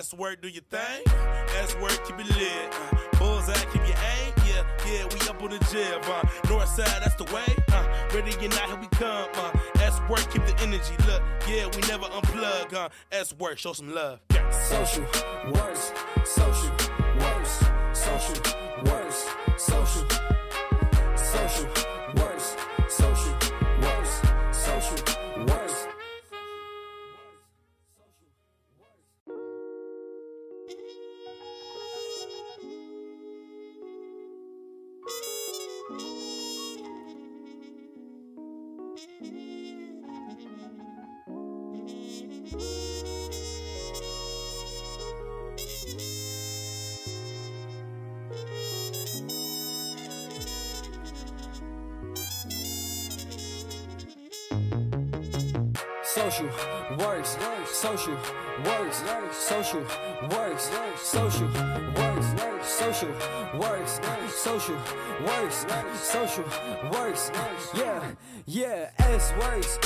That's work, do your thing. That's work, keep it lit. Bullseye, keep your aim. Yeah, we up on the jib. North side, that's the way. Ready or not, here we come. That's work, keep the energy. Look, yeah, we never unplug. That's work, show some love. Social works, social works, social works, social works, social works, social works. Social works, social works, social works, social works, social works, social works, social works. Yeah, S works.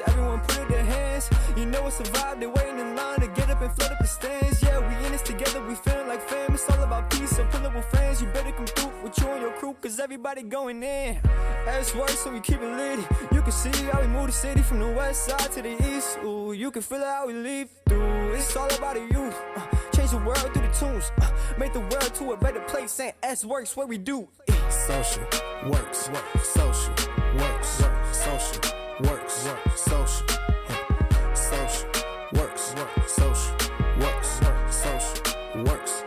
Everyone put it in their hands. You know it's a vibe. They're waiting in line to get up and flood up the stands. Yeah, we in this together. We feeling like fam. It's all about peace. So pull up with fans. You better come through with you and your crew, cause everybody going in. S works, so we keep it lit. You can see how we move the city from the west side to the east. Ooh, you can feel it how we leave through. It's all about the youth. Change the world through the tunes. Make the world to a better place. And S works what we do. Social works, social works, social works, social works, social works.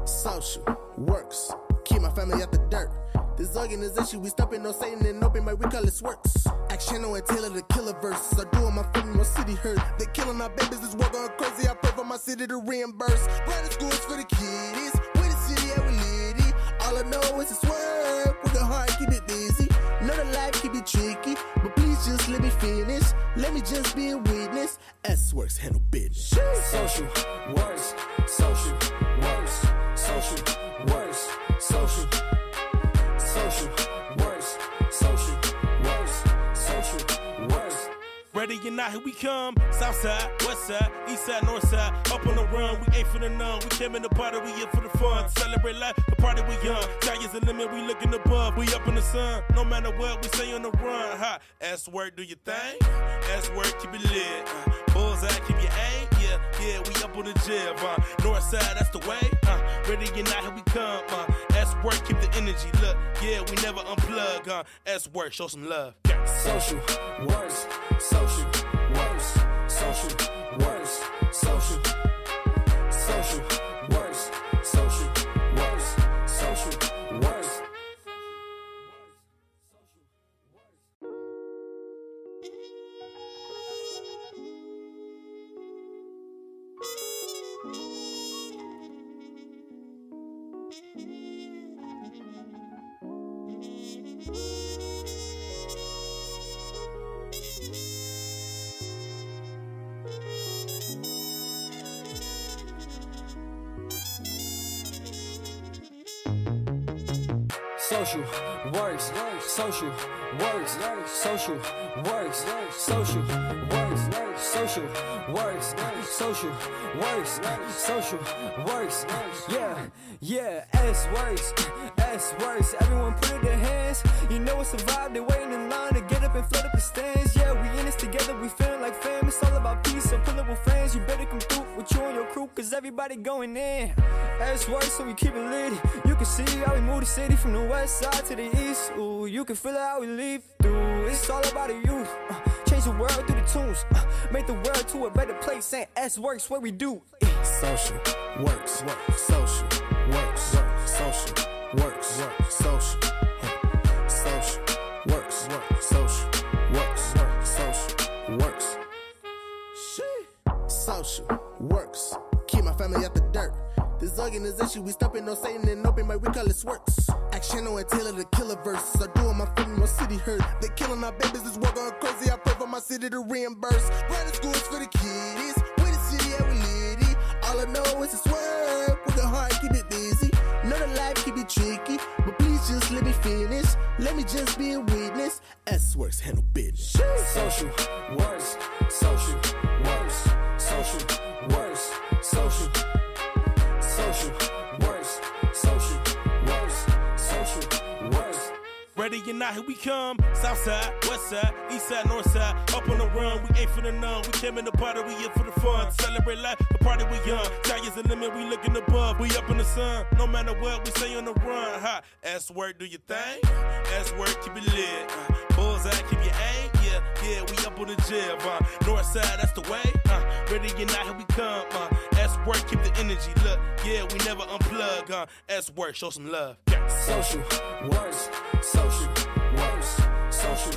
Social works. Keep my family out the dirt. This organization, we stopping no Satan and open, but we call it SWorks. Action on Taylor, the killer verse. I do on my family, my city hurt. They killing our babies, this war going crazy. I pray for my city to reimburse. Private schools for the kiddies. We the city, yeah, we litty. All I know is it's work. Work hard, keep it busy. Know the life can be tricky, but please just let me finish. Let me just be a witness. SWorks handle business. Social works, social works, social works, social works, social works, social works. Ready or not, here we come. South side, west side, east side, north side. Up on the run, we ain't for the none. We came in the party, we here for the fun. Celebrate life, the party we young. Sky is the limit, we looking above. We up in the sun, no matter what, we stay on the run. S work, do your thing. S work, keep it lit. Bullseye, keep your aim. Yeah, we up on the jib. North side, that's the way. Ready or not, here we come. S work, keep the energy. Look, yeah, we never unplug. S work, show some love. Social works, social works, social works, social works, social works, social works. Social works, social works, social works, social works, social works, social works, social works. Yeah, S works. Everyone put it in their hands. You know it's a vibe. They're waiting in line to get up and flood up the stands. Yeah, we in this together. We feeling like fam. It's all about peace. So pull up with fans. You better come through with you and your crew, cause everybody going in. S works, so we keep it lit. You can see how we move the city from the west side to the east. Ooh, you can feel it how we leave through. It's all about the youth. Change the world through the tunes. Make the world to a better place. And S works what we do. Social works, social works, social works, social works, social works. Social works. Keep my family out the dirt. This organization, we stopping no Satan and open, but we call it SWorks. Action on Taylor, the killer verse. I do on my family, my city hurt. They killing our babies, this war going crazy. I pray for my city to reimburse. Private schools for the kiddies. We the city, yeah, we litty. All I know is it's work. Work hard, keep it busy. Know the life can be tricky, but please just let me finish. Let me just be a witness. SWorks handle business. Social works, social works, social now, here we come. South side, west side, east side, north side. Up on the run, we ain't finna none. We came in the party, we here for the fun. Celebrate life, the party we young. Sky's the limit, we looking above. We up in the sun, no matter what, we stay on the run. Ha, S-Work, do your thing. S-Work, keep it lit. Bullseye, keep your aim. Yeah, we up on the jib. North side, that's the way. Ready or not, here we come. S-Work, keep the energy. Look, yeah, we never unplug. S-Work, show some love. Social works, social works, social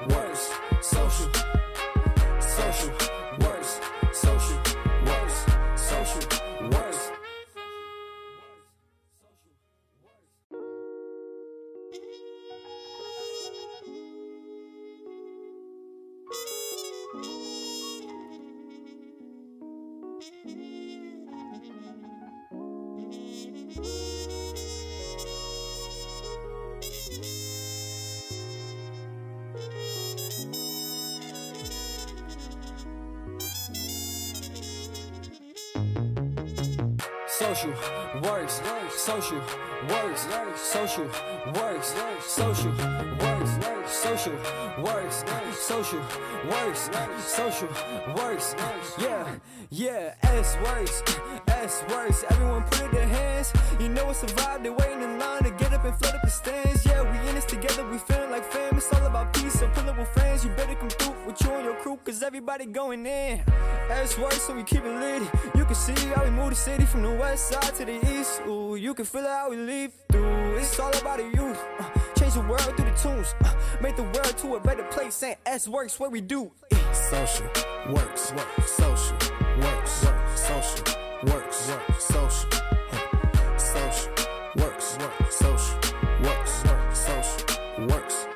works, social works, social works, social works. Social works, social works, social works, social works, social works, social works, social works. Yeah, S works. Everyone put it in their hands. You know it's a vibe. They're waiting in line to get up and flood up the stands. Yeah, we in this together. We feeling like fam. It's all about peace. So pull up with friends. You better come through with you and your crew, cause everybody going in. S works, so we keep it lit. You can see how we move the city from the west side to the east. Ooh, you can feel it how we leave through. It's all about the youth. Change the world through the tunes. Make the world to a better place. And S works what we do. Social works, social works, social works, social, social works, social works, social works.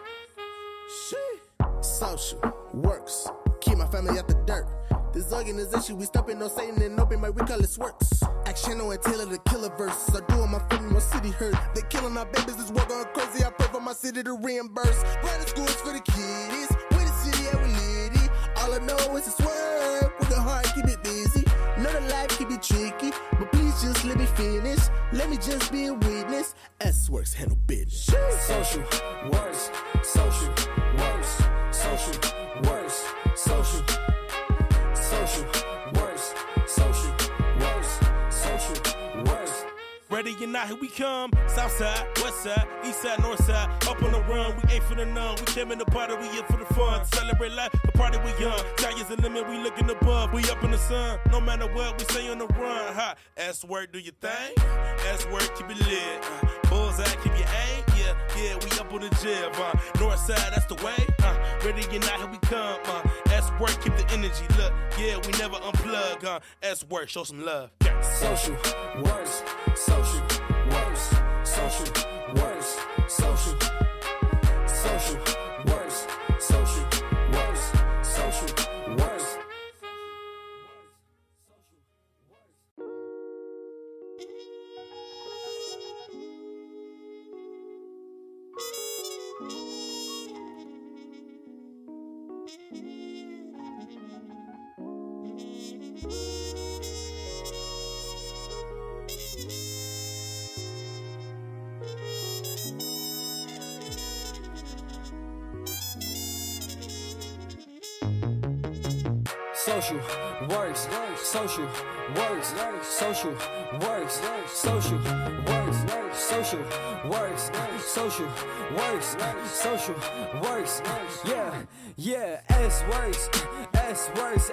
Social works. Keep my family out the dirt. This organization, we stopping no Satan and open mic, we call it SWorks. Action on Taylor, the killer verses. I do on my family, my city hurt. They killing our babies, this war going crazy. I pray for my city to reimburse. Private schools for the kids. We the city, yeah, we litty. All I know is it's work. Working hard, keep it busy. Know the life keep it tricky, but please just let me finish. Let me just be a witness. S-Works handle business. Social works, social works, social works, social works, social works, social works. Ready or not, here we come. South side, west side, east side, north side. Up on the run, we ain't finna none. We came in the party, we here for the fun. Celebrate life, the party we young. Sky's the limit, we looking above. We up in the sun, no matter what, we stay on the run. Ha, S-Work, do your thing. S-Work, keep it lit. Bullseye, keep your aim. Yeah, we up on the jib. North side, that's the way. Ready or not, here we come. S-Work, keep the energy. Look, yeah, we never unplug. S-Work, show some love. Social works, social works, social works, social works, social works, social works. Social works, social works, social works, social works, social works, social works, social works. Yeah, S works.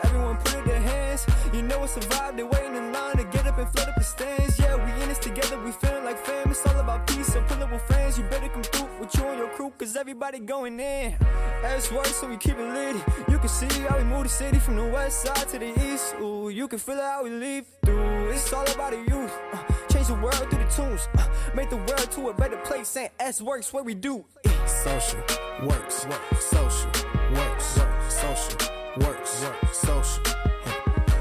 Everyone put it in their hands. You know it's a vibe. They're waiting in line to get up and flood up the stands. Yeah, we in this together. We feeling like fam. It's all about peace. So pull up with friends. You better come through with you and your crew, cause everybody going in. S works, so we keep it lit. You can see how we move the city from the west side to the east. Ooh, you can feel it how we leave through. It's all about the youth. Change the world through the tunes. Make the world to a better place. And S works what we do. Social works, social works, social works, social,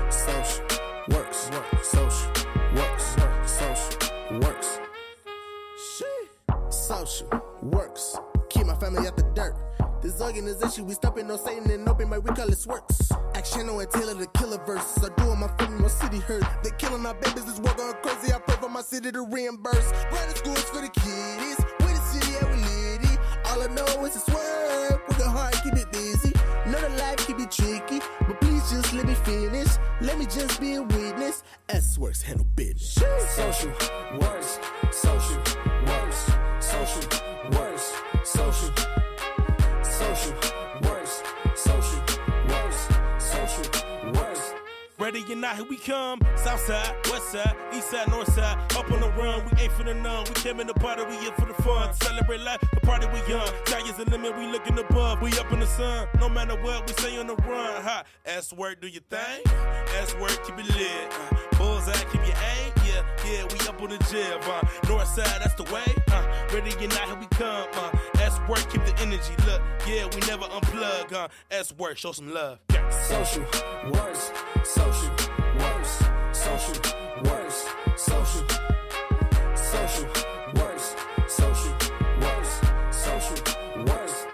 social works, social works, social works. Social works. Keep my family out the dirt. This organization, we stopping no Satan and open mic, we call it SWorks. Action on Taylor, the killer verses. I do on my family, my city hurt. They killing our babies, this war going crazy. I pray for my city to reimburse. Private schools for the kids. We the city, yeah, we litty. All all I know is it's work. Work hard, keep it busy. Know that life can be tricky, but please just let me finish. Let me just be a witness. SWorks handle business. Social works, social works, social works, social works, social works, social works. Ready or not, here we come. South side, west side, east side, north side. Up on the run, we ain't for the none. We came in the party, we here for the fun. Celebrate life, the party we young. Sky is the limit, we looking above. We up in the sun, no matter what, we stay on the run. Ha, SWork, do your thing. SWork, keep it lit. Bullseye, keep your aim. Yeah, we up on the jib. North side, that's the way. Ready or not, here we come. SWork, keep the energy. Look, yeah, we never unplug. SWork, show some love. Yeah. Social works, social works, social works, social works, social works, social works.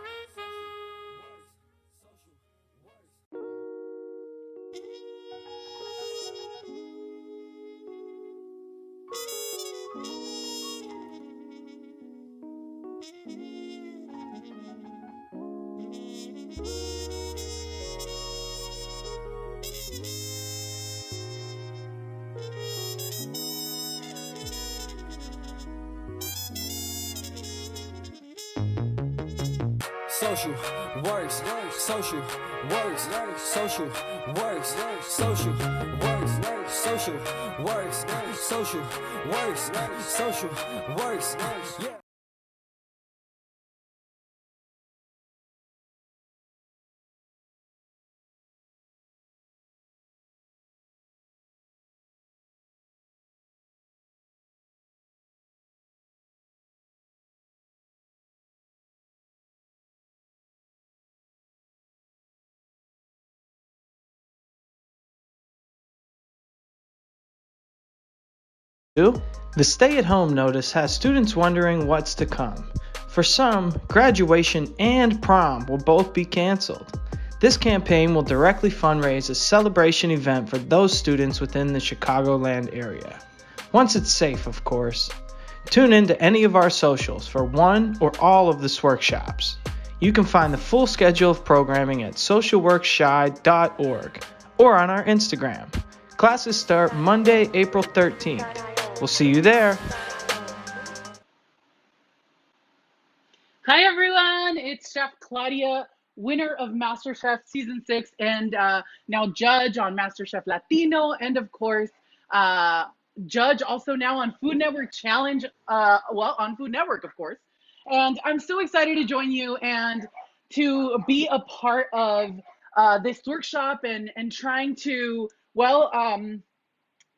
Social works, social works, social works, social works, social works, social works, social works. Yeah. The stay-at-home notice has students wondering what's to come. For some, graduation and prom will both be canceled. This campaign will directly fundraise a celebration event for those students within the Chicagoland area. Once it's safe, of course. Tune in to any of our socials for one or all of the SWorkshops. You can find the full schedule of programming at SOCIALWORKSCHLORG or on our Instagram. Classes start Monday, April 13th. We'll see you there. Hi everyone, it's Chef Claudia, winner of MasterChef Season 6 and now judge on MasterChef Latino, and of course, judge also now on Food Network Challenge, on Food Network, of course. And I'm so excited to join you and to be a part of this workshop and trying to,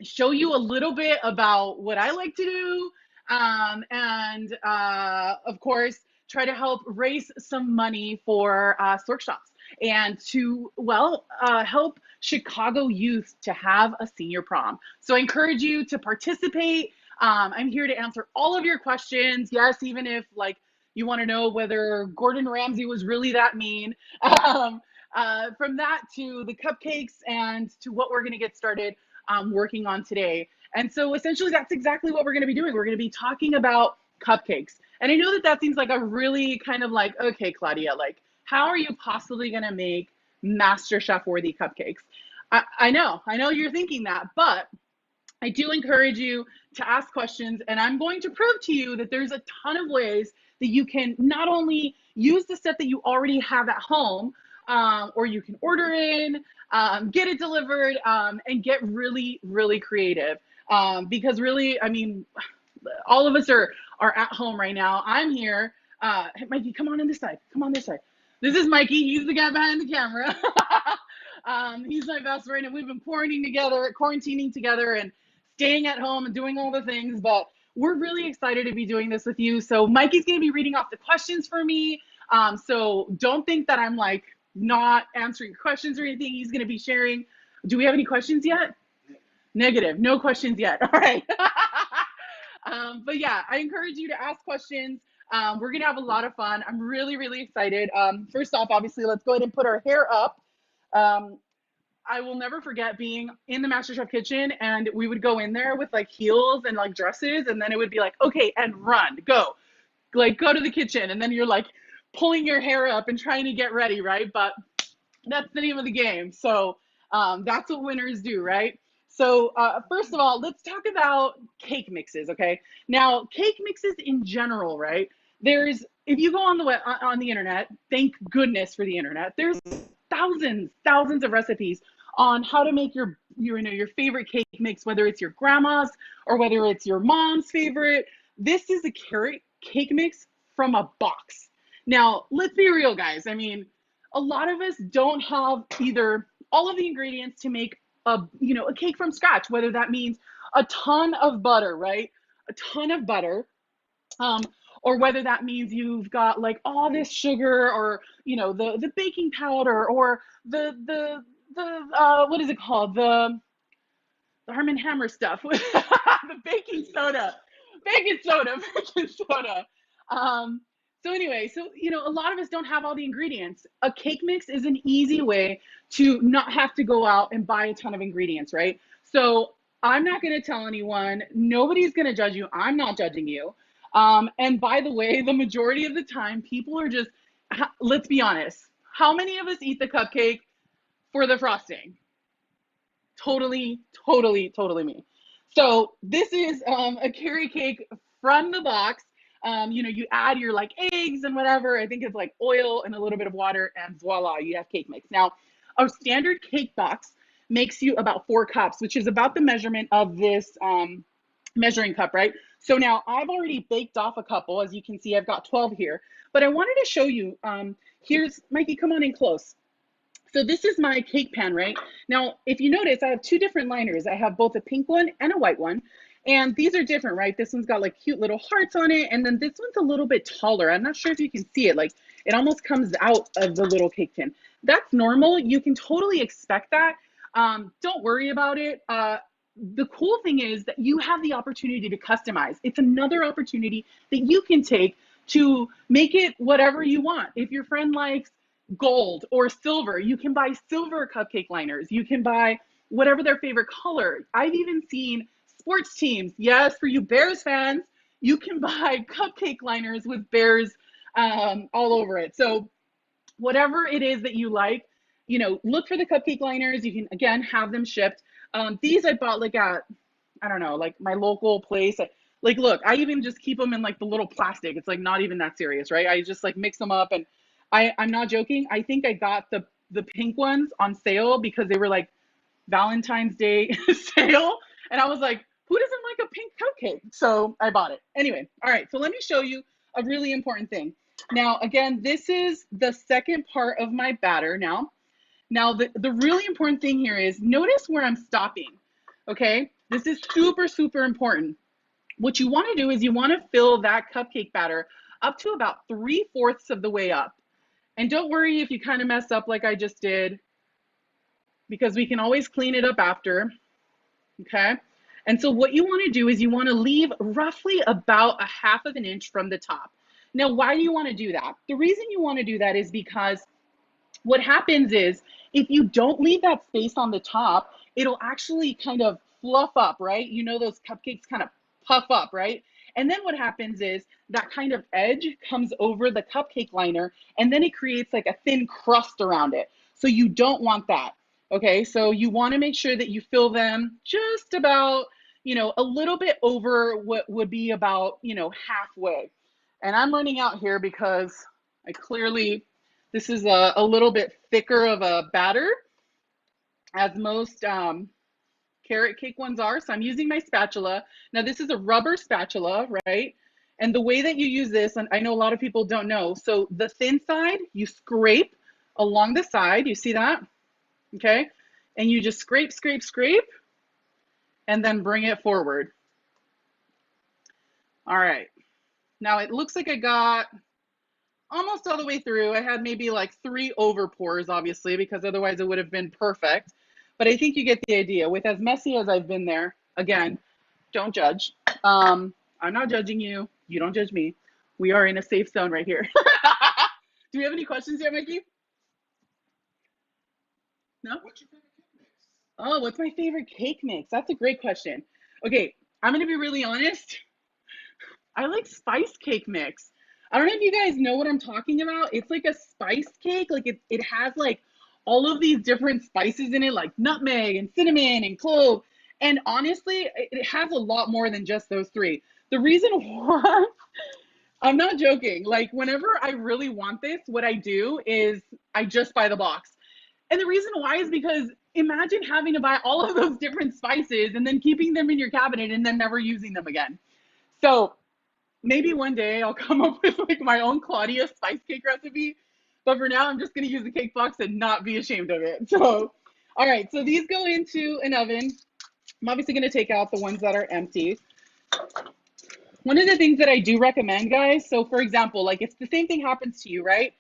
show you a little bit about what I like to do, and of course, try to help raise some money for SWorkshops and to, help Chicago youth to have a senior prom. So I encourage you to participate. I'm here to answer all of your questions. Yes, even if you want to know whether Gordon Ramsay was really that mean. From that to the cupcakes and to what we're going to get started working on today. And so essentially that's exactly what we're going to be doing. We're going to be talking about cupcakes. And I know that that seems like a really kind of okay, Claudia, how are you possibly going to make MasterChef worthy cupcakes? I know you're thinking that, but I do encourage you to ask questions, and I'm going to prove to you that there's a ton of ways that you can not only use the stuff that you already have at home, or you can order in, get it delivered, and get really, really creative. Because really, I mean, all of us are at home right now. I'm here. Mikey, come on this side. Come on this side. This is Mikey. He's the guy behind the camera. He's my best friend, and we've been quarantining together and staying at home and doing all the things, but we're really excited to be doing this with you. So Mikey's going to be reading off the questions for me. So don't think that I'm not answering questions or anything. He's going to be sharing. Do we have any questions yet? Negative. No questions yet. All right. But yeah, I encourage you to ask questions. We're going to have a lot of fun. I'm really, really excited. First off, obviously, let's go ahead and put our hair up. I will never forget being in the MasterChef kitchen, and we would go in there with heels and dresses, and then it would be okay, and run, go to the kitchen, and then you're pulling your hair up and trying to get ready, right? But that's the name of the game. So that's what winners do, right? So first of all, let's talk about cake mixes, okay? Now, cake mixes in general, right? There's, if you go on the internet, thank goodness for the internet, there's thousands of recipes on how to make your favorite cake mix, whether it's your grandma's or whether it's your mom's favorite. This is a carrot cake mix from a box. Now, let's be real, guys. I mean, a lot of us don't have either all of the ingredients to make a cake from scratch, whether that means a ton of butter, right? A ton of butter. Or whether that means you've got like all this sugar, or the baking powder, or the what is it called, the Arm& Hammer stuff, the baking soda. So anyway, a lot of us don't have all the ingredients. A cake mix is an easy way to not have to go out and buy a ton of ingredients, right? So I'm not going to tell anyone. Nobody's going to judge you. I'm not judging you. And by the way, the majority of the time, people are just, let's be honest. How many of us eat the cupcake for the frosting? Totally me. So this is a carrot cake from the box. You add your like eggs and whatever. I think it's like oil and a little bit of water, and voila, you have cake mix. Now, a standard cake box makes you about 4 cups, which is about the measurement of this measuring cup, right? So now I've already baked off a couple. As you can see, I've got 12 here. But I wanted to show you, here's, Mikey, come on in close. So this is my cake pan, right? Now, if you notice, I have 2 different liners. I have both a pink one and a white one. And these are different, right? This one's got like cute little hearts on it. And then this one's a little bit taller. I'm not sure if you can see it. Like it almost comes out of the little cake tin. That's normal. You can totally expect that. Don't worry about it. The cool thing is that you have the opportunity to customize. It's another opportunity that you can take to make it whatever you want. If your friend likes gold or silver, you can buy silver cupcake liners. You can buy whatever their favorite color. I've even seen sports teams. Yes, for you Bears fans, you can buy cupcake liners with bears all over it. So whatever it is that you like, look for the cupcake liners. You can, again, have them shipped. These I bought like at, I don't know, like my local place. Like, look, I even just keep them in like the little plastic. It's like not even that serious, right? I just like mix them up, and I'm not joking. I think I got the pink ones on sale because they were like Valentine's Day sale. And I was like, who doesn't like a pink cupcake? So I bought it. Anyway, all right, so let me show you a really important thing. Now, again, this is the second part of my batter now. Now, the really important thing here is notice where I'm stopping, okay? This is super important. What you want to do is you want to fill that cupcake batter up to about 3/4 of the way up. And don't worry if you kind of mess up like I just did, because we can always clean it up after, okay? And so what you want to do is you want to leave roughly about 1/2 inch from the top. Now, why do you want to do that? The reason you want to do that is because what happens is if you don't leave that space on the top, it'll actually kind of fluff up, right? Those cupcakes kind of puff up, right? And then what happens is that kind of edge comes over the cupcake liner, and then it creates like a thin crust around it. So you don't want that, okay? So you want to make sure that you fill them just about, a little bit over what would be about, halfway. And I'm running out here because this is a little bit thicker of a batter, as most carrot cake ones are. So I'm using my spatula. Now this is a rubber spatula, right? And the way that you use this, and I know a lot of people don't know, so the thin side, you scrape along the side, you see that? Okay? And you just scrape, and then bring it forward. All right. Now it looks like I got almost all the way through. I had maybe like 3 over pours, obviously, because otherwise it would have been perfect. But I think you get the idea. With as messy as I've been there, again, don't judge. I'm not judging you. You don't judge me. We are in a safe zone right here. Do we have any questions yet, Mikey? No? What's your favorite cake mix? Oh, what's my favorite cake mix? That's a great question. Okay, I'm going to be really honest. I like spice cake mix. I don't know if you guys know what I'm talking about. It's like a spice cake. Like it has like all of these different spices in it, like nutmeg and cinnamon and clove. And honestly, it has a lot more than just those three. The reason why, I'm not joking, like whenever I really want this, what I do is I just buy the box. And the reason why is because imagine having to buy all of those different spices and then keeping them in your cabinet and then never using them again. So maybe one day I'll come up with like my own Claudia spice cake recipe. But for now, I'm just going to use the cake box and not be ashamed of it. So, all right, so these go into an oven. I'm obviously going to take out the ones that are empty. One of the things that I do recommend, guys, so for example, like if the same thing happens to you, right?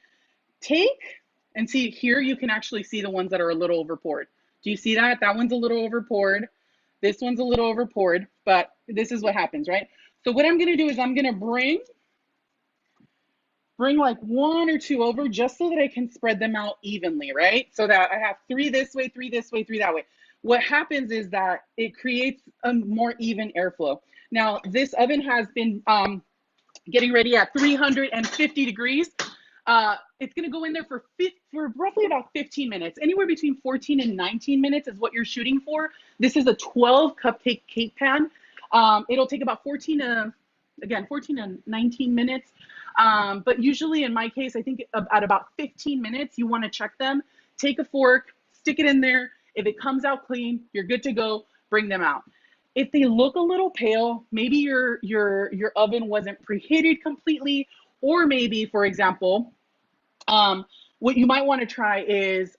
Take and see here, you can actually see the ones that are a little over poured. Do you see that? That one's a little over poured. This one's a little over poured, but this is what happens, right? So what I'm going to do is I'm going to bring like one or two over just so that I can spread them out evenly, right? So that I have three this way, three this way, three that way. What happens is that it creates a more even airflow. Now, this oven has been getting ready at 350 degrees. It's going to go in there for roughly about 15 minutes. Anywhere between 14 and 19 minutes is what you're shooting for. This is a 12 cupcake cake pan. It'll take about 14 to 19 minutes. But usually in my case, I think at about 15 minutes, you want to check them. Take a fork, stick it in there. If it comes out clean, you're good to go. Bring them out. If they look a little pale, maybe your oven wasn't preheated completely, or maybe, for example, what you might want to try is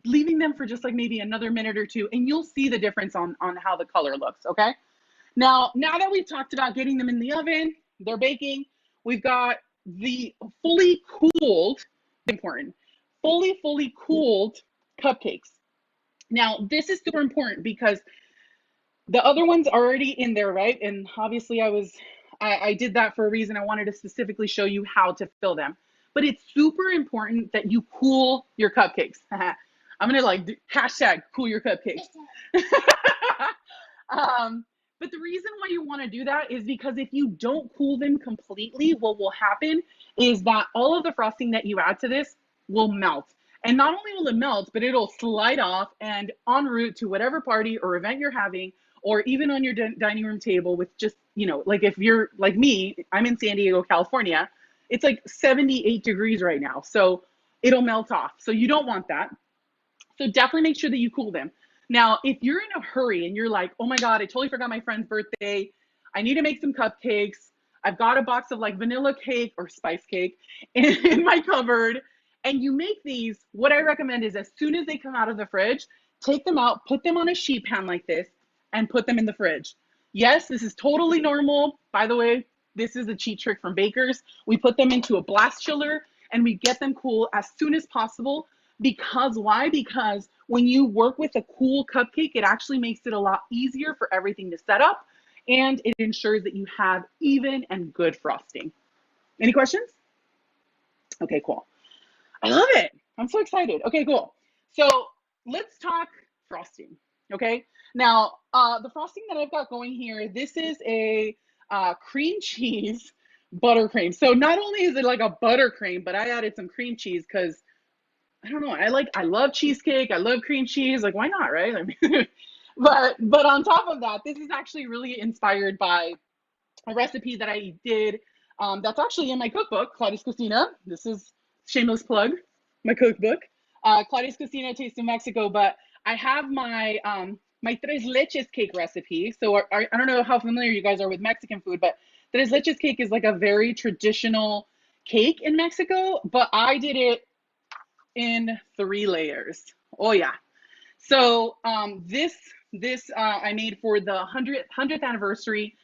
leaving them for just like maybe another minute or two, and you'll see the difference on how the color looks, okay? Now that we've talked about getting them in the oven, they're baking, we've got the fully cooled, important, fully cooled cupcakes. Now, this is super important because the other one's already in there, right? And obviously I did that for a reason. I wanted to specifically show you how to fill them. But it's super important that you cool your cupcakes. I'm gonna like hashtag cool your cupcakes. But the reason why you want to do that is because if you don't cool them completely, what will happen is that all of the frosting that you add to this will melt. And not only will it melt, but it'll slide off and en route to whatever party or event you're having, or even on your dining room table with just, like if you're like me, I'm in San Diego, California, it's like 78 degrees right now. So it'll melt off. So you don't want that. So definitely make sure that you cool them. Now, if you're in a hurry and you're like, oh my God, I totally forgot my friend's birthday. I need to make some cupcakes. I've got a box of like vanilla cake or spice cake in my cupboard. And you make these, what I recommend is as soon as they come out of the fridge, take them out, put them on a sheet pan like this, and put them in the fridge. Yes, this is totally normal. By the way, this is a cheat trick from bakers. We put them into a blast chiller and we get them cool as soon as possible. Because why? Because when you work with a cool cupcake, it actually makes it a lot easier for everything to set up, and it ensures that you have even and good frosting. Any questions? Okay, cool. I love it. I'm so excited. Okay, cool. So let's talk frosting. Okay. Now, the frosting that I've got going here, this is a cream cheese buttercream. So not only is it like a buttercream, but I added some cream cheese because I don't know. I love cheesecake. I love cream cheese. Like, why not, right? I mean, but on top of that, this is actually really inspired by a recipe that I did. That's actually in my cookbook, Claudia's Cocina. This is shameless plug, my cookbook, Claudia's Cocina, Taste of Mexico. But I have my my tres leches cake recipe. So I don't know how familiar you guys are with Mexican food, but tres leches cake is like a very traditional cake in Mexico. But I did it in 3 layers. Oh yeah. So this I made for the 100th anniversary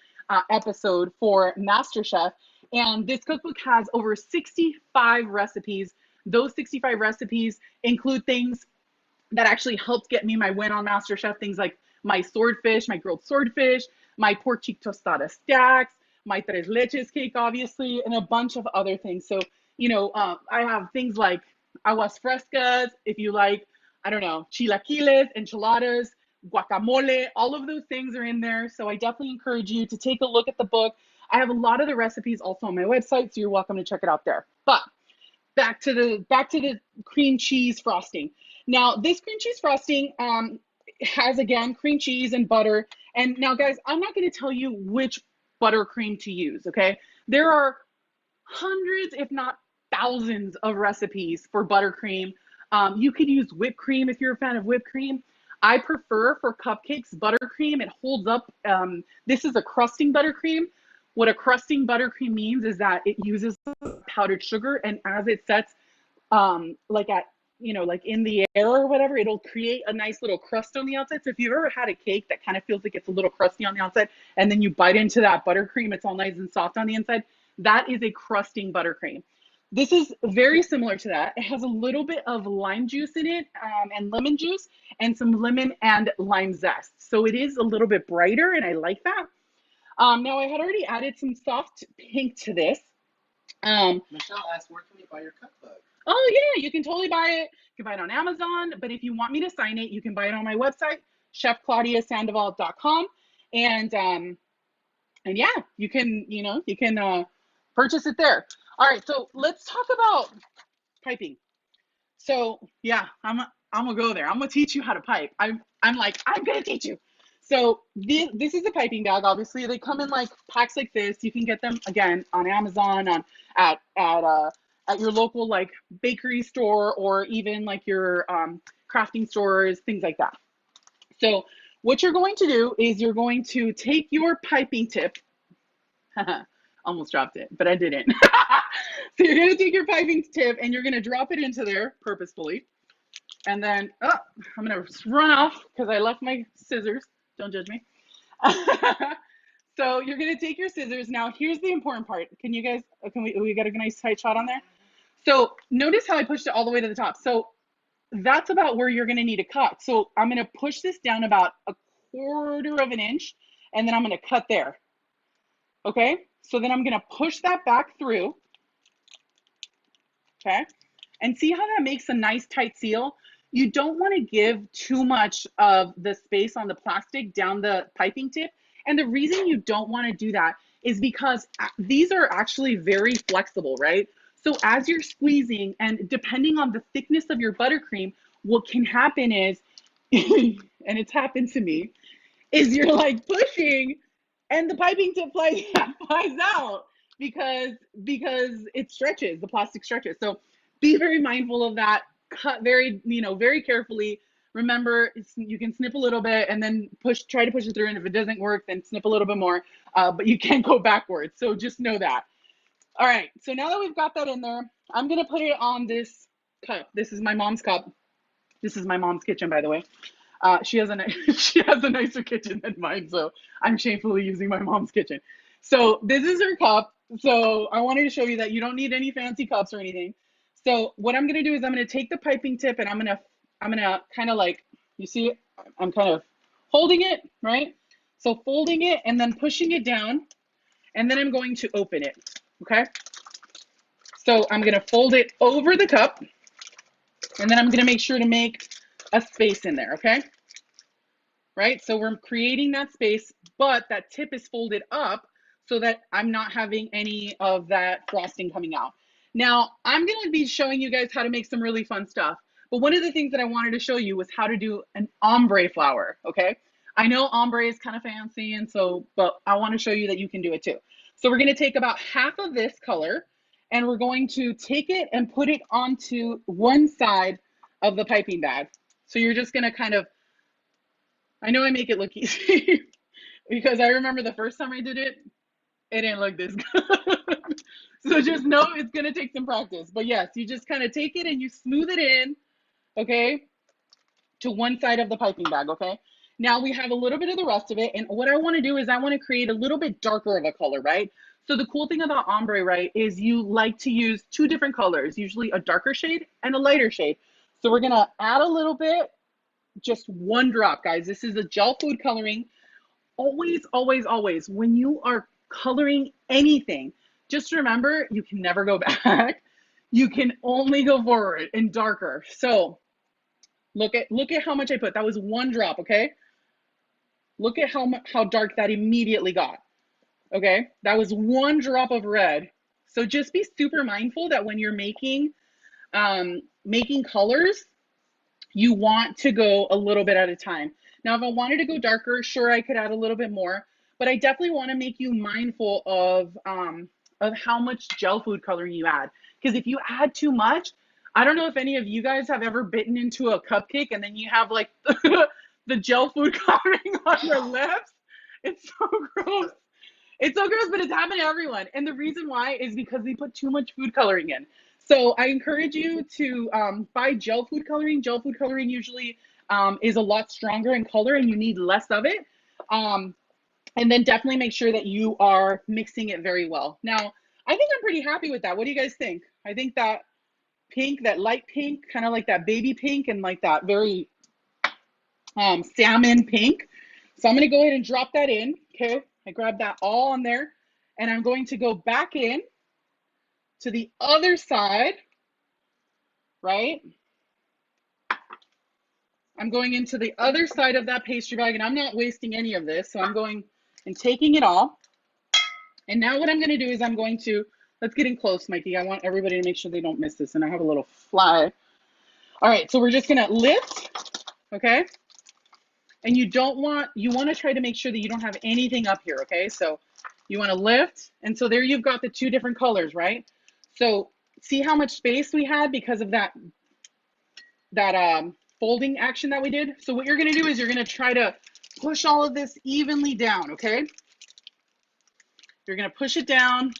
episode for MasterChef, and this cookbook has over 65 recipes. Those 65 recipes include things that actually helped get me my win on MasterChef, things like my swordfish, my grilled swordfish, my pork cheek tostada stacks, my tres leches cake, obviously, and a bunch of other things. So, I have things like aguas frescas, if you like, I don't know, chilaquiles, enchiladas, guacamole, all of those things are in there. So I definitely encourage you to take a look at the book. I have a lot of the recipes also on my website, so you're welcome to check it out there. But back to the cream cheese frosting. Now, this cream cheese frosting has, again, cream cheese and butter. And now, guys, I'm not going to tell you which buttercream to use, okay? There are hundreds, if not thousands, of recipes for buttercream. You could use whipped cream if you're a fan of whipped cream. I prefer for cupcakes buttercream. It holds up. This is a crusting buttercream. What a crusting buttercream means is that it uses powdered sugar, and as it sets, like at, like in the air or whatever, it'll create a nice little crust on the outside. So if you've ever had a cake that kind of feels like it's a little crusty on the outside, and then you bite into that buttercream, it's all nice and soft on the inside. That is a crusting buttercream. This is very similar to that. It has a little bit of lime juice in it, and lemon juice, and some lemon and lime zest. So it is a little bit brighter, and I like that. Now, I had already added some soft pink to this. Michelle asked, where can we buy your cookbook? Oh, yeah, you can totally buy it. You can buy it on Amazon, but if you want me to sign it, you can buy it on my website, chefclaudiasandoval.com. And yeah, you can purchase it there. All right, so let's talk about piping. So yeah, I'm gonna go there. I'm gonna teach you how to pipe. I'm gonna teach you. So this is a piping bag. Obviously, they come in like packs like this. You can get them again on Amazon, at your local like bakery store, or even like your crafting stores, things like that. So what you're going to do is you're going to take your piping tip. Almost dropped it, but I didn't. So you're gonna take your piping tip and you're gonna drop it into there purposefully. And then, I'm gonna run off because I left my scissors. Don't judge me. So you're gonna take your scissors. Now here's the important part. Can you guys, we got a nice tight shot on there? So notice how I pushed it all the way to the top. So that's about where you're gonna need to cut. So I'm gonna push this down about 1/4 of an inch, and then I'm gonna cut there. Okay, so then I'm gonna push that back through. Okay, and see how that makes a nice tight seal? You don't want to give too much of the space on the plastic down the piping tip. And the reason you don't want to do that is because these are actually very flexible, right? So as you're squeezing, and depending on the thickness of your buttercream, what can happen is, and it's happened to me, is you're like pushing and the piping tip flies out because it stretches, the plastic stretches. So be very mindful of that. Cut very, very carefully. Remember, you can snip a little bit and then try to push it through. And if it doesn't work, then snip a little bit more, but you can't go backwards. So just know that. All right, so now that we've got that in there, I'm gonna put it on this cup. This is my mom's cup. This is my mom's kitchen, by the way. She has a nicer kitchen than mine, so I'm shamefully using my mom's kitchen. So this is her cup. So I wanted to show you that you don't need any fancy cups or anything. So what I'm gonna do is I'm gonna take the piping tip and I'm gonna kind of like, you see, I'm kind of holding it, right? So folding it and then pushing it down, and then I'm going to open it, okay? So I'm gonna fold it over the cup, and then I'm gonna make sure to make a space in there, okay? Right, so we're creating that space, but that tip is folded up so that I'm not having any of that frosting coming out. Now, I'm gonna be showing you guys how to make some really fun stuff, but one of the things that I wanted to show you was how to do an ombre flower, okay? I know ombre is kind of fancy, but I wanna show you that you can do it too. So we're gonna take about half of this color, and we're going to take it and put it onto one side of the piping bag. So you're just gonna kind of, I know I make it look easy because I remember the first time I did it, it didn't look this good. So just know it's gonna take some practice. But yes, you just kind of take it and you smooth it in, okay, to one side of the piping bag, okay? Now we have a little bit of the rest of it, and what I wanna do is I wanna create a little bit darker of a color, right? So the cool thing about ombre, right, is you like to use 2 different colors, usually a darker shade and a lighter shade. So we're gonna add a little bit, just 1 drop, guys. This is a gel food coloring. Always, always, always, when you are coloring anything, just remember, you can never go back. You can only go forward and darker. So look at how much I put. That was 1 drop, okay? Look at how dark that immediately got. Okay, that was 1 drop of red. So just be super mindful that when you're making colors, you want to go a little bit at a time. Now, if I wanted to go darker, sure, I could add a little bit more, but I definitely want to make you mindful of how much gel food coloring you add. Because if you add too much, I don't know if any of you guys have ever bitten into a cupcake and then you have like the gel food coloring on your lips. It's so gross. It's so gross, but it's happened to everyone. And the reason why is because they put too much food coloring in. So I encourage you to buy gel food coloring. Gel food coloring usually is a lot stronger in color and you need less of it. And then definitely make sure that you are mixing it very well. Now, I think I'm pretty happy with that. What do you guys think? I think that pink, that light pink, kind of like that baby pink and like that very salmon pink. So I'm going to go ahead and drop that in. Okay, I grabbed that all on there and I'm going to go back in to the other side, right? I'm going into the other side of that pastry bag and I'm not wasting any of this. So I'm going and taking it all. And now what I'm going to do is I'm going to, let's get in close, Mikey. I want everybody to make sure they don't miss this. And I have a little fly. All right, so we're just going to lift, okay? And you want to try to make sure that you don't have anything up here, okay? So you want to lift. And so there you've got the 2 different colors, right? So see how much space we had because of that folding action that we did? So what you're going to do is you're going to try to push all of this evenly down, okay? You're going to push it down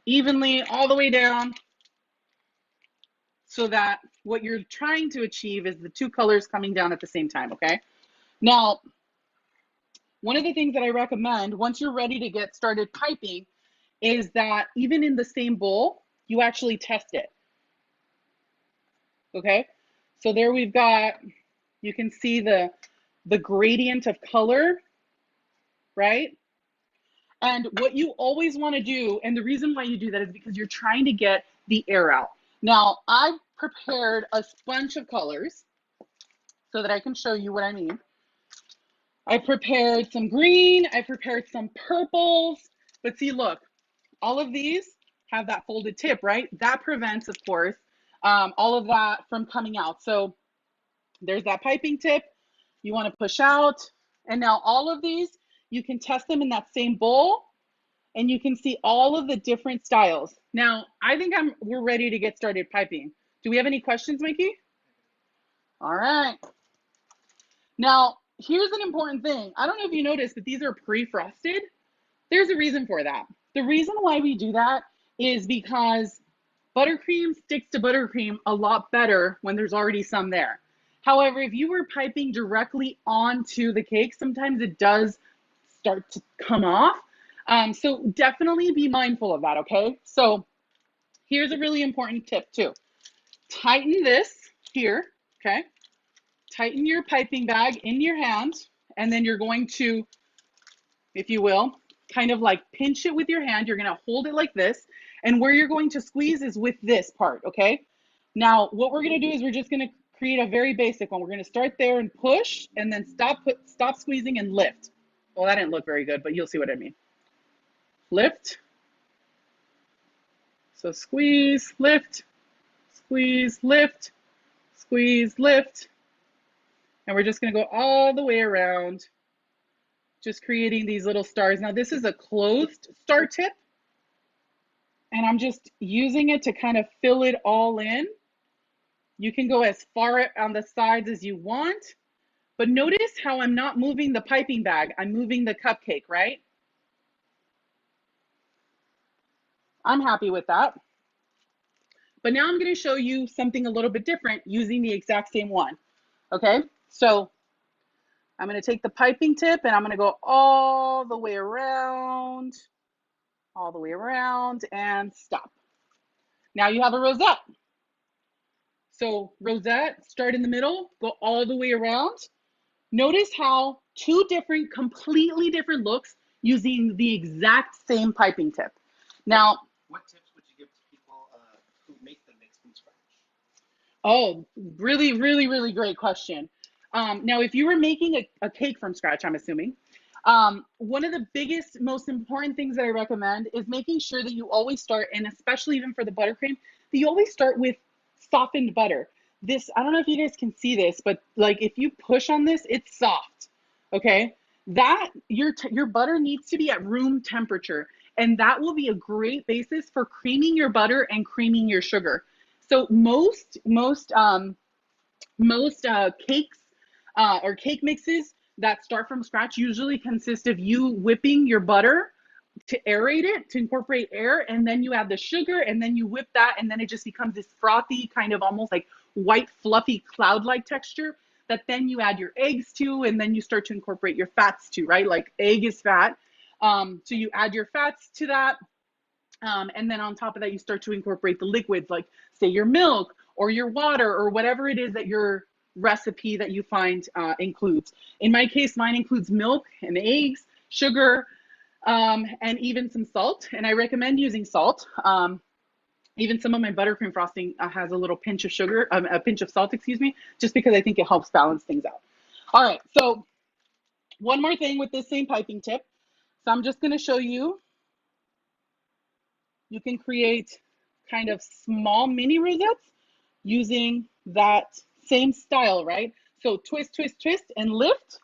evenly all the way down so that what you're trying to achieve is the 2 colors coming down at the same time, okay? Now, one of the things that I recommend once you're ready to get started piping is that even in the same bowl, you actually test it, okay? So there we've got, you can see the gradient of color, right? And what you always want to do, and the reason why you do that is because you're trying to get the air out. Now, I've prepared a bunch of colors so that I can show you what I mean. I prepared some green, I prepared some purples, but see, look, all of these have that folded tip, right? That prevents, of course, all of that from coming out. So there's that piping tip you want to push out. And now all of these, you can test them in that same bowl and you can see all of the different styles. Now, I think we're ready to get started piping. Do we have any questions, Mikey? All right. Now, here's an important thing. I don't know if you noticed, but these are pre-frosted. There's a reason for that. The reason why we do that is because buttercream sticks to buttercream a lot better when there's already some there. However, if you were piping directly onto the cake, sometimes it does start to come off. So definitely be mindful of that, okay? So here's a really important tip too. Tighten this here, okay? Tighten your piping bag in your hand, and then you're going to, if you will, kind of like pinch it with your hand. You're gonna hold it like this, and where you're going to squeeze is with this part, okay? Now, what we're gonna do is we're just gonna create a very basic one. We're gonna start there and push, and then stop squeezing and lift. Well, that didn't look very good, but you'll see what I mean. Lift. So squeeze, lift, squeeze, lift, squeeze, lift. And we're just going to go all the way around, just creating these little stars. Now, this is a closed star tip, and I'm just using it to kind of fill it all in. You can go as far on the sides as you want, but notice how I'm not moving the piping bag. I'm moving the cupcake, right? I'm happy with that. But now I'm going to show you something a little bit different using the exact same one. Okay, so I'm going to take the piping tip and I'm going to go all the way around, and stop. Now you have a rosette. So rosette, start in the middle, go all the way around. Notice how 2 different, completely different looks using the exact same piping tip. Now, what tips would you give to people who make the mix from scratch? Oh, really, really, really great question. Now, if you were making a cake from scratch, I'm assuming, One of the biggest, most important things that I recommend is making sure that you always start, and especially even for the buttercream, that you always start with softened butter. This, I don't know if you guys can see this, but like if you push on this, it's soft. Okay, that your butter needs to be at room temperature, and that will be a great basis for creaming your butter and creaming your sugar. So most cakes or cake mixes that start from scratch usually consist of you whipping your butter to aerate it, to incorporate air, and then you add the sugar, and then you whip that, and then it just becomes this frothy, kind of almost like white, fluffy, cloud-like texture that then you add your eggs to, and then you start to incorporate your fats to, right? Like egg is fat. So you add your fats to that, and then on top of that, you start to incorporate the liquids, like say your milk or your water or whatever it is that your recipe that you find includes. In my case, mine includes milk and eggs, sugar, and even some salt. And I recommend using salt. Even some of my buttercream frosting has a little pinch of sugar, a pinch of salt, excuse me, just because I think it helps balance things out. All right, so one more thing with this same piping tip. So I'm just going to show you. You can create kind of small mini rosettes using that same style, right? So twist, twist, twist, and lift.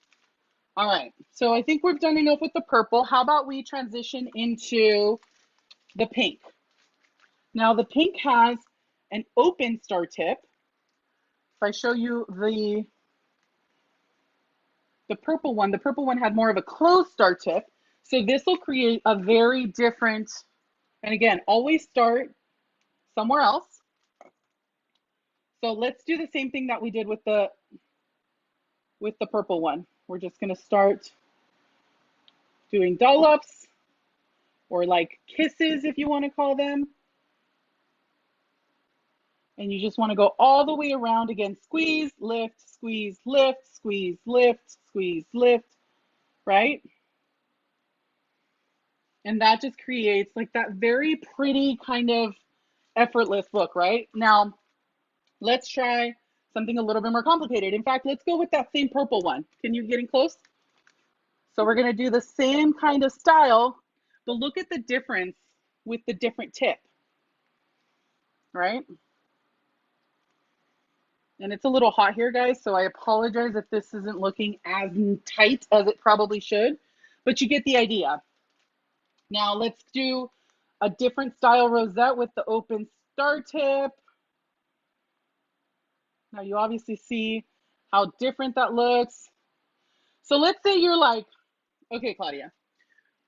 All right, so I think we've done enough with the purple. How about we transition into the pink? Now the pink has an open star tip. If I show you the purple one had more of a closed star tip. So this will create a very different, and again, always start somewhere else. So let's do the same thing that we did with the purple one. We're just going to start doing dollops, or like kisses if you want to call them. And you just want to go all the way around again. Squeeze, lift, squeeze, lift, squeeze, lift, squeeze, lift, right? And that just creates like that very pretty kind of effortless look, right? Now, let's try something a little bit more complicated. In fact, let's go with that same purple one. Can you get in close? So we're going to do the same kind of style, but look at the difference with the different tip, right? And it's a little hot here, guys, so I apologize if this isn't looking as tight as it probably should, but you get the idea. Now let's do a different style rosette with the open star tip. Now you obviously see how different that looks. So let's say you're like, okay, Claudia,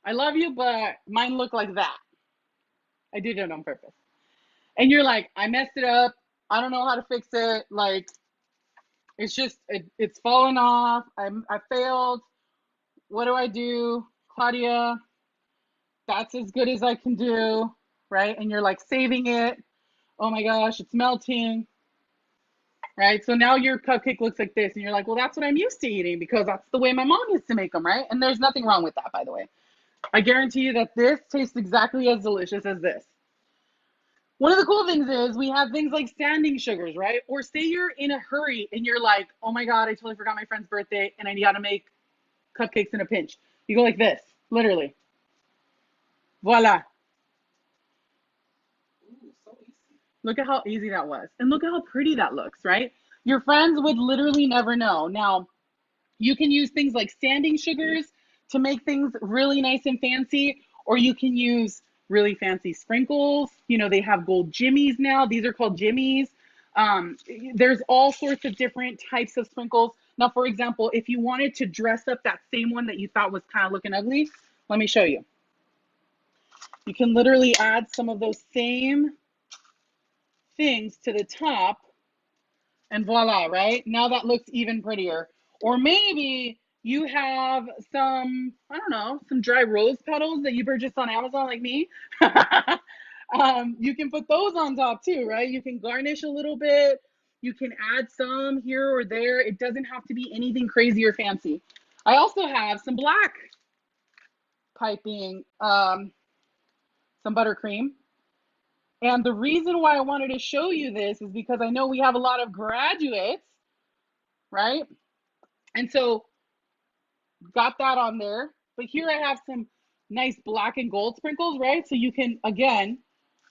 I love you, but mine look like that. I did it on purpose. And you're like, I messed it up. I don't know how to fix it. Like, it's just, it's falling off. I failed. What do I do? Claudia, that's as good as I can do, right? And you're like saving it. Oh my gosh, it's melting, right? So now your cupcake looks like this, and you're like, well, that's what I'm used to eating because that's the way my mom used to make them, right? And there's nothing wrong with that, by the way. I guarantee you that this tastes exactly as delicious as this. One of the cool things is we have things like standing sugars, right? Or say you're in a hurry and you're like, oh my God, I totally forgot my friend's birthday and I gotta make cupcakes in a pinch. You go like this, literally. Voila. Ooh, so easy. Look at how easy that was. And look at how pretty that looks, right? Your friends would literally never know. Now, you can use things like standing sugars to make things really nice and fancy, or you can use really fancy sprinkles. You know, they have gold jimmies now. These are called jimmies. There's all sorts of different types of sprinkles. Now, for example, if you wanted to dress up that same one that you thought was kind of looking ugly, let me show you. You can literally add some of those same things to the top, and voila, right? Now that looks even prettier. Or maybe you have some, I don't know, some dry rose petals that you purchased on Amazon like me. You can put those on top too, right? You can garnish a little bit. You can add some here or there. It doesn't have to be anything crazy or fancy. I also have some black piping, some buttercream. And the reason why I wanted to show you this is because I know we have a lot of graduates, right? And so got that on there. But here I have some nice black and gold sprinkles, right? So you can, again,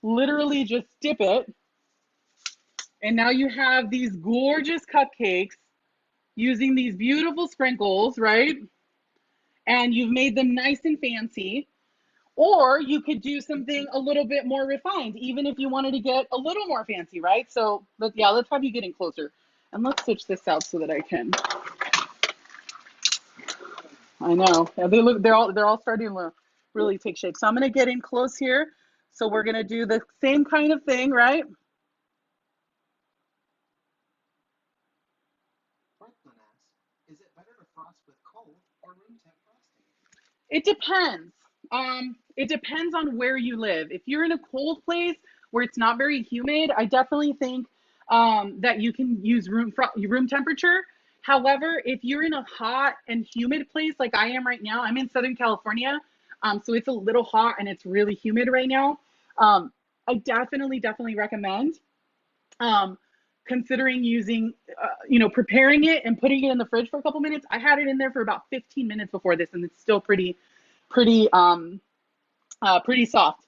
literally just dip it. And now you have these gorgeous cupcakes using these beautiful sprinkles, right? And you've made them nice and fancy. Or you could do something a little bit more refined, even if you wanted to get a little more fancy, right? So let's have you getting closer. And let's switch this out so that I can. I know. Yeah, they're all starting to really take shape. So I'm gonna get in close here. So we're gonna do the same kind of thing, right? Franklin asks, is it better to frost with cold or room temp frosting? It depends. It depends on where you live. If you're in a cold place where it's not very humid, I definitely think that you can use room temperature. However, if you're in a hot and humid place like I am right now, I'm in Southern California, so it's a little hot and it's really humid right now. I definitely recommend considering using, preparing it and putting it in the fridge for a couple minutes. I had it in there for about 15 minutes before this, and it's still pretty soft.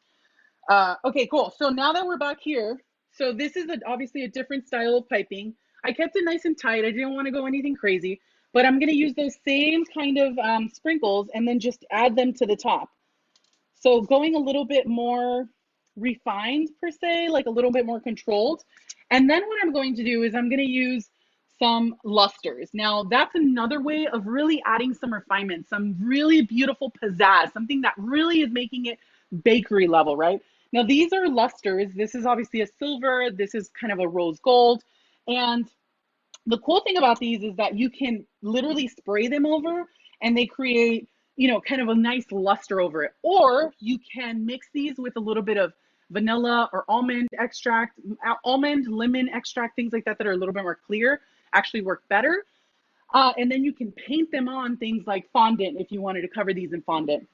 Okay, cool. So now that we're back here, so this is obviously a different style of piping. I kept it nice and tight. I didn't want to go anything crazy, but I'm going to use those same kind of sprinkles and then just add them to the top. So going a little bit more refined per se, like a little bit more controlled. And then what I'm going to do is I'm going to use some lusters. Now that's another way of really adding some refinement, some really beautiful pizzazz, something that really is making it bakery level, right? Now these are lusters. This is obviously a silver. This is kind of a rose gold. And the cool thing about these is that you can literally spray them over and they create, kind of a nice luster over it. Or you can mix these with a little bit of vanilla or almond extract, almond, lemon extract, things like that are a little bit more clear, actually work better. And then you can paint them on things like fondant if you wanted to cover these in fondant.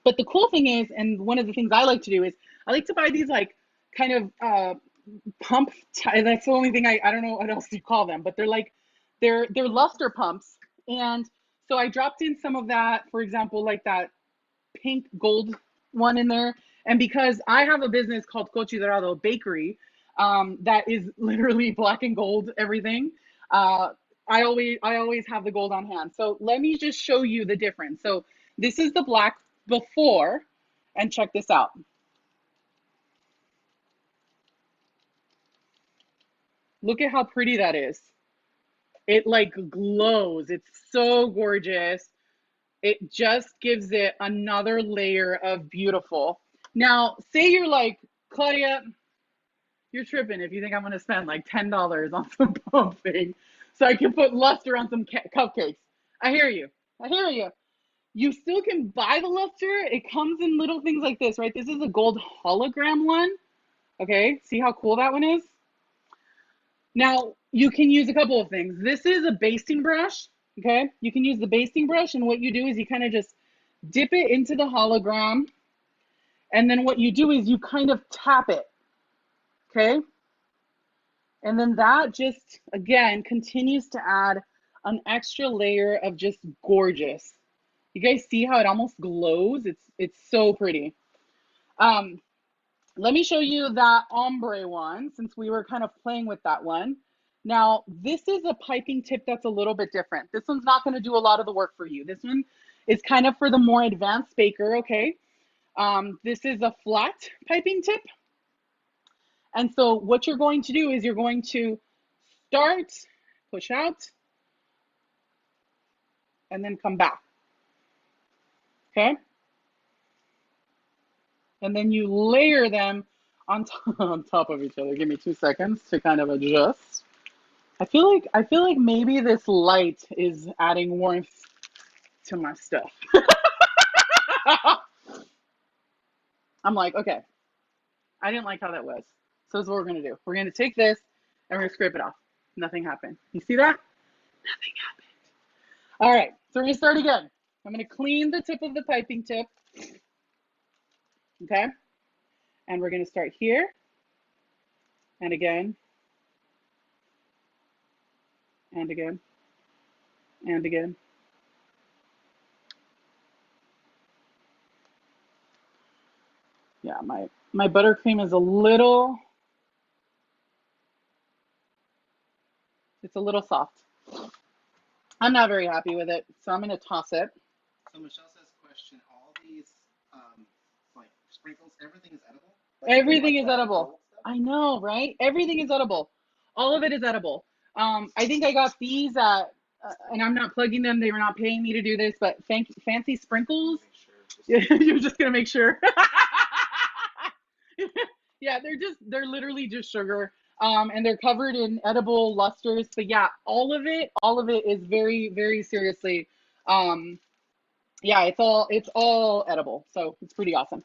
But the cool thing is, and one of the things I like to do is I like to buy these like kind of pump. That's the only thing I don't know what else you call them, but they're luster pumps. And so I dropped in some of that, for example, like that pink gold one in there. And because I have a business called Cochi Dorado Bakery, that is literally black and gold everything. I always have the gold on hand. So let me just show you the difference. So this is the black before, and check this out. Look at how pretty that is. It like glows. It's so gorgeous. It just gives it another layer of beautiful. Now, say you're like, Claudia, you're tripping if you think I'm going to spend like $10 on some pumping so I can put luster on some cupcakes. I hear you. I hear you. You still can buy the luster. It comes in little things like this, right? This is a gold hologram one. Okay, see how cool that one is? Now, you can use a couple of things. This is a basting brush, okay? You can use the basting brush, and what you do is you kind of just dip it into the hologram, and then what you do is you kind of tap it, okay? And then that just, again, continues to add an extra layer of just gorgeous. You guys see how it almost glows? It's so pretty. Let me show you that ombre one, since we were kind of playing with that one. Now, this is a piping tip that's a little bit different. This one's not going to do a lot of the work for you. This one is kind of for the more advanced baker, okay? This is a flat piping tip. And so what you're going to do is you're going to start, push out, and then come back, okay? And then you layer them on top of each other. Give me 2 seconds to kind of adjust. I feel like maybe this light is adding warmth to my stuff. I'm like, okay, I didn't like how that was. So this is what we're gonna do. We're gonna take this and we're gonna scrape it off. Nothing happened. You see that? Nothing happened. All right, so we're gonna start again. I'm gonna clean the tip of the piping tip. Okay, and we're going to start here, and again, and again, and again, Yeah, my buttercream is a little, it's a little soft. I'm not very happy with it, so I'm gonna toss it. So Michelle says, question: all these like sprinkles, everything is edible? Like, Everything is that edible. gold stuff? I know, right? Everything is edible. All of it is edible. I think I got these at, and I'm not plugging them. They were not paying me to do this, but fancy sprinkles. Make sure. You're just gonna make sure. Yeah, they're literally just sugar. And they're covered in edible lusters. But yeah, all of it is very, very seriously. Yeah, it's all edible. So it's pretty awesome.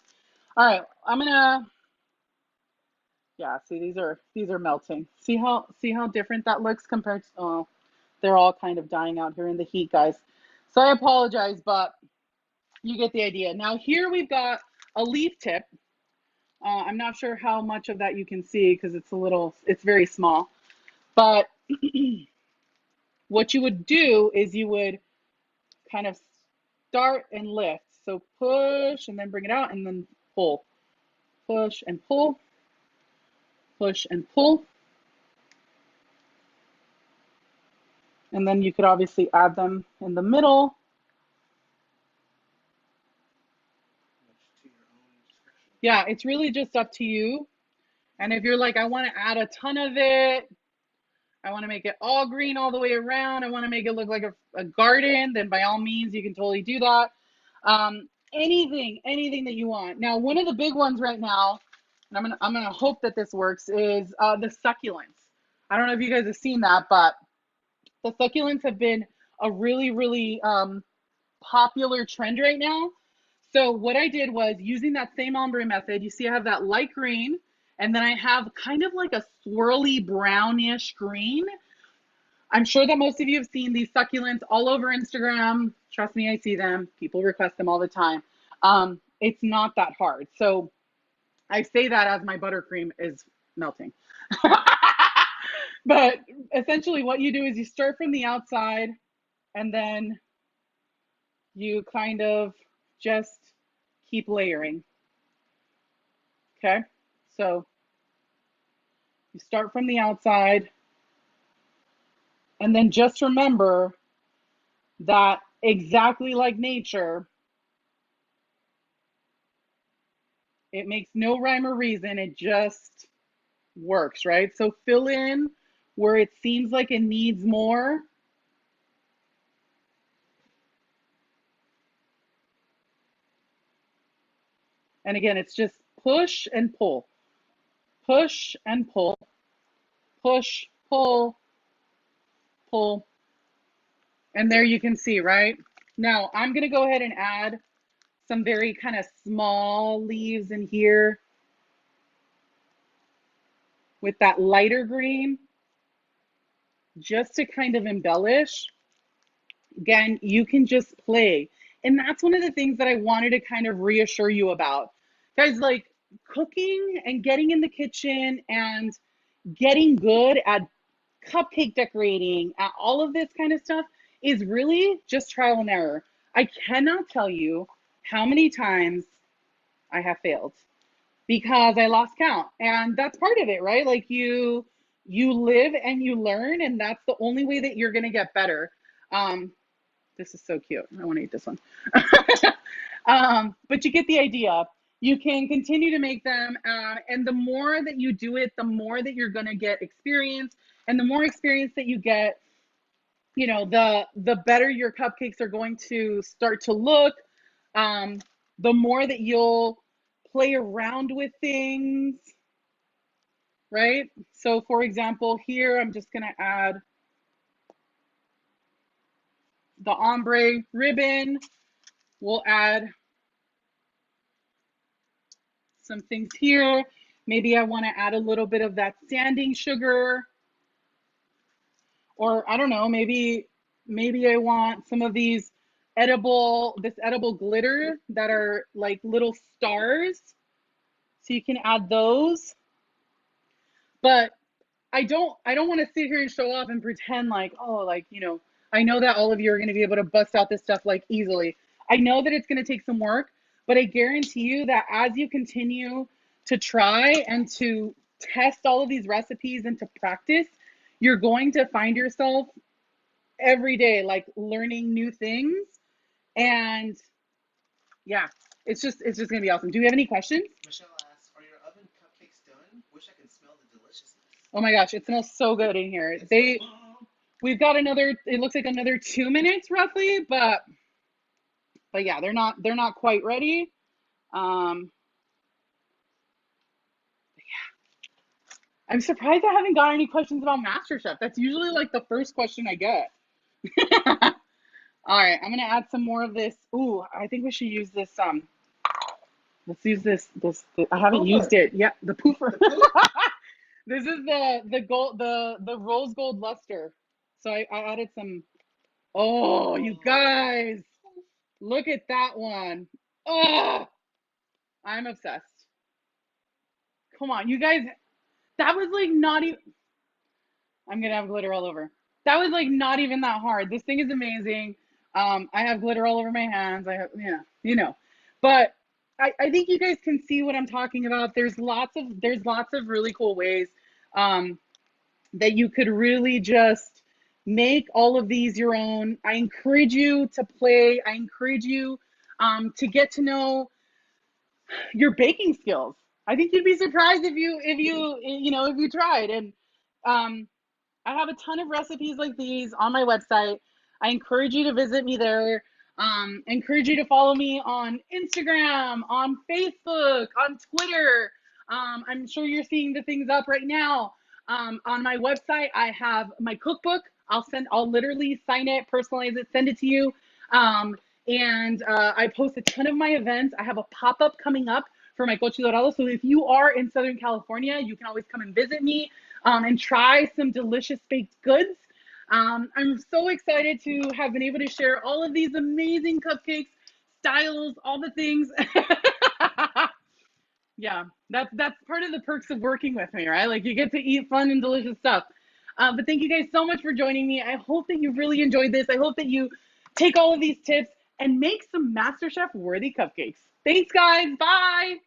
All right, I'm gonna, yeah, see these are melting. See how different that looks compared to, oh, they're all kind of dying out here in the heat, guys. So I apologize, but you get the idea. Now here we've got a leaf tip. I'm not sure how much of that you can see because it's very small. But what you would do is you would kind of start and lift. So push and then bring it out and then pull. Push and pull. Push and pull. And then you could obviously add them in the middle. To your own discretion. Yeah, it's really just up to you. And if you're like, I want to add a ton of it, I want to make it all green all the way around, I want to make it look like a garden, then by all means, you can totally do that. Anything that you want. Now, one of the big ones right now, and I'm gonna hope that this works, is the succulents. I don't know if you guys have seen that, but the succulents have been a really, really popular trend right now. So what I did was using that same ombre method. You see I have that light green, and then I have kind of like a swirly brownish green. I'm sure that most of you have seen these succulents all over Instagram. Trust me, I see them. People request them all the time. It's not that hard. So I say that as my buttercream is melting. But essentially what you do is you start from the outside and then you kind of just keep layering. Okay, so you start from the outside and then just remember that exactly like nature, it makes no rhyme or reason, it just works, right? So fill in where it seems like it needs more. And again, it's just push and pull, push and pull, push, pull, pull. And there you can see, right? Now I'm going to go ahead and add some very kind of small leaves in here with that lighter green, just to kind of embellish. Again, you can just play. And that's one of the things that I wanted to kind of reassure you about. Guys, like cooking and getting in the kitchen and getting good at cupcake decorating, at all of this kind of stuff is really just trial and error. I cannot tell you how many times I have failed because I lost count. And that's part of it, right? Like you live and you learn, and that's the only way that you're going to get better. This is so cute. I want to eat this one. But you get the idea. You can continue to make them, and the more that you do it, the more that you're going to get experience, and the more experience that you get, you know, the better your cupcakes are going to start to look. The more that you'll play around with things, right? So for example, here I'm just going to add the ombre ribbon. We'll add some things here. Maybe I want to add a little bit of that sanding sugar. Or I don't know, maybe I want some of these edible glitter that are like little stars. So you can add those. But I don't want to sit here and show off and pretend like, oh, like, you know, I know that all of you are going to be able to bust out this stuff like easily. I know that it's going to take some work, but I guarantee you that as you continue to try and to test all of these recipes and to practice, you're going to find yourself every day like learning new things. And yeah, it's just gonna be awesome. Do we have any questions? Michelle asks, "Are your oven cupcakes done? Wish I could smell the deliciousness." Oh my gosh, it smells so good in here. We've got another, it looks like another 2 minutes roughly, but yeah, they're not quite ready. Yeah. I'm surprised I haven't got any questions about MasterChef. That's usually like the first question I get. All right, I'm gonna add some more of this. Ooh, I think we should use this. Let's use this. I haven't used it yet. The poofer. This is the gold, the rose gold luster. So I added some. Oh, you guys, look at that one. Oh, I'm obsessed. Come on, you guys. That was like not even. I'm gonna have glitter all over. That was like not even that hard. This thing is amazing. I have glitter all over my hands. I have, yeah, but I think you guys can see what I'm talking about. There's lots of really cool ways that you could really just make all of these your own. I encourage you to play. I encourage you to get to know your baking skills. I think you'd be surprised if you tried. And I have a ton of recipes like these on my website. I encourage you to visit me there. Encourage you to follow me on Instagram, on Facebook, on Twitter. I'm sure you're seeing the things up right now. On my website, I have my cookbook. I'll literally sign it, personalize it, send it to you. And I post a ton of my events. I have a pop-up coming up for my Coche Dorado. So if you are in Southern California, you can always come and visit me and try some delicious baked goods. I'm so excited to have been able to share all of these amazing cupcakes, styles, all the things. Yeah, that's part of the perks of working with me, right? Like you get to eat fun and delicious stuff. But thank you guys so much for joining me. I hope that you really enjoyed this. I hope that you take all of these tips and make some MasterChef worthy cupcakes. Thanks, guys. Bye.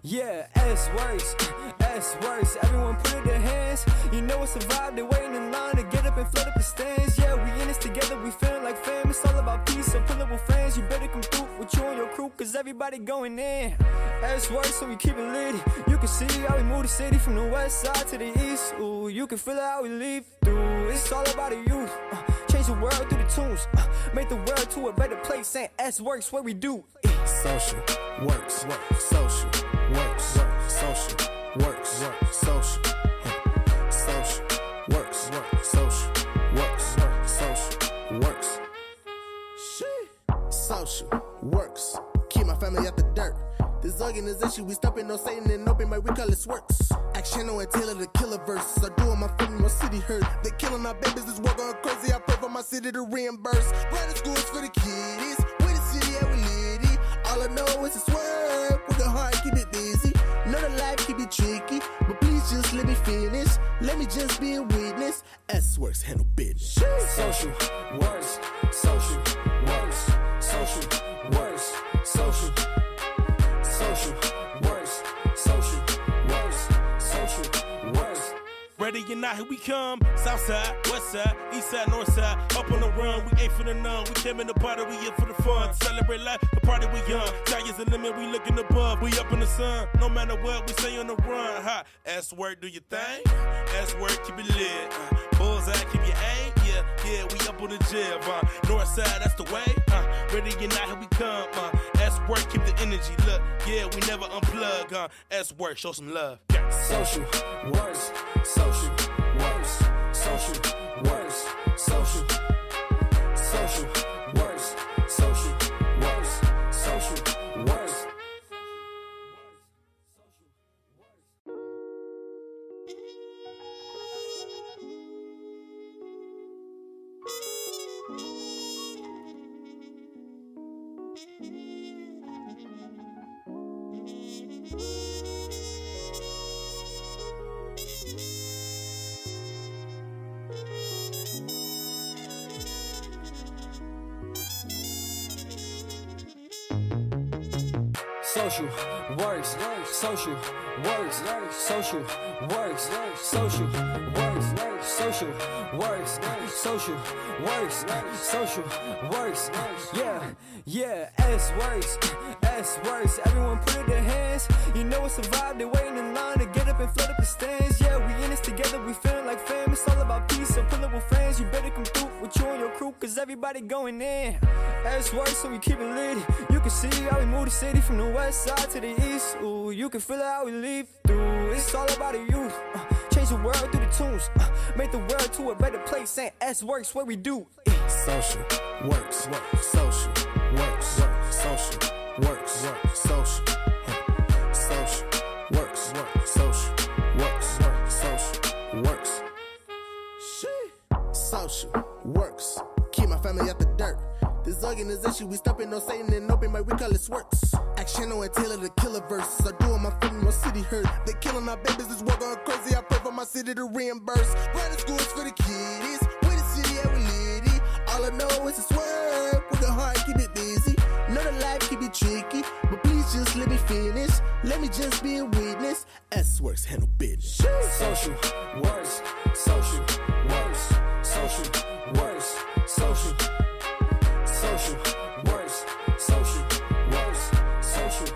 Yeah, S works, everyone put it in their hands. You know it's a vibe, they're waiting in line to get up and flood up the stands. Yeah, we in this together, we feeling like fam. It's all about peace, so pull up with friends. You better come through with you and your crew, cause everybody going in. S works, so we keep it lit. You can see how we move the city from the west side to the east. Ooh, you can feel how we leave through. It's all about the youth. Change the world through the tunes. Make the world to a better place. And S works what we do. Social works, social works, social works, social, social works, social works, social works, social works. Keep my family out the dirt. This organization, we stopping no Satan and open, but we call it SWorks. Action on Taylor, the killer verses. I doing my foot in my city hurt. They killing our babies, this work on crazy. I pray for my city to reimburse. Running schools for the kiddies. We the city, yeah, we litty. All I know is it's work. With the heart, keep it busy. Know the life keep it tricky, but please just let me finish. Let me just be a witness. SWorks handle business. Social works, social works, social works, social. Social works, social works, social works. Ready or not, here we come. South side, west side, east side, north side. Up on the run, we ain't for the none. We came in the party, we here for the fun. Celebrate life, the party we young. Sky is the limit, we looking above. We up in the sun, no matter what, we stay on the run. Ha, S work, do your thing. S work, keep it lit. Bullseye, keep your aim. Yeah, we up on the jib. North side, that's the way. Ready or not, here we come. S work, keep the energy. Look, yeah, we never unplug. S work, show some love. Yeah. Social works, social works, social works, social, social works, social works, social works. social works, social works, social works, social works, social works, social works, social works. Yeah, S works. Everyone put it in their hands. You know it's a vibe. They're waiting in line to get up and flood up the stands. Yeah, we in this together. We feeling like fam. It's all about peace. So pull up with friends. You better come through with you and your crew, cause everybody going in. S works, so we keep it lit. You can see how we move the city from the west side to the east. Ooh, you can feel how we leave through. It's all about the youth. Change the world through the tunes. Make the world to a better place. Saying S works, what we do. Social works, social works, social works, social, social works, social works, social works. Social works. Keep my family out the dirt. This organization, we stopping no Satan and open, but we call it SWorks. Action on Taylor the killer verse. I do on my feeling, my city hurt. They killing our babies, this war going crazy. I pray for my city to reimburse. Private schools for the kiddies. We the city and we litty. All I know is it's work. Work hard, keep it busy. Know the life can be tricky, but please just let me finish. Let me just be a witness. S works, handle business. Social works, social works, social works, social works, social works, social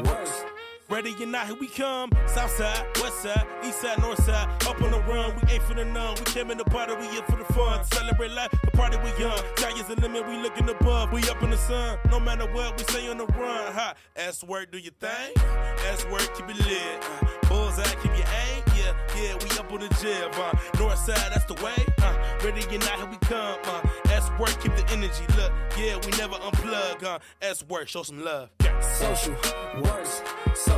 works. Ready or not, here we come. South side, west side, east side, north side. Up on the run, we ain't for the none. We came in the party, we here for the fun. Celebrate life, the party we young. Sky is the limit, we looking above. We up in the sun, no matter what, we stay on the run. Ha, S work, do your thing. S work, keep it lit. Bullseye, keep your aim. Yeah, we up on the jib. North side, that's the way. Ready or not, here we come. S work, keep the energy. Look, yeah, we never unplug. S work, show some love. Social works, social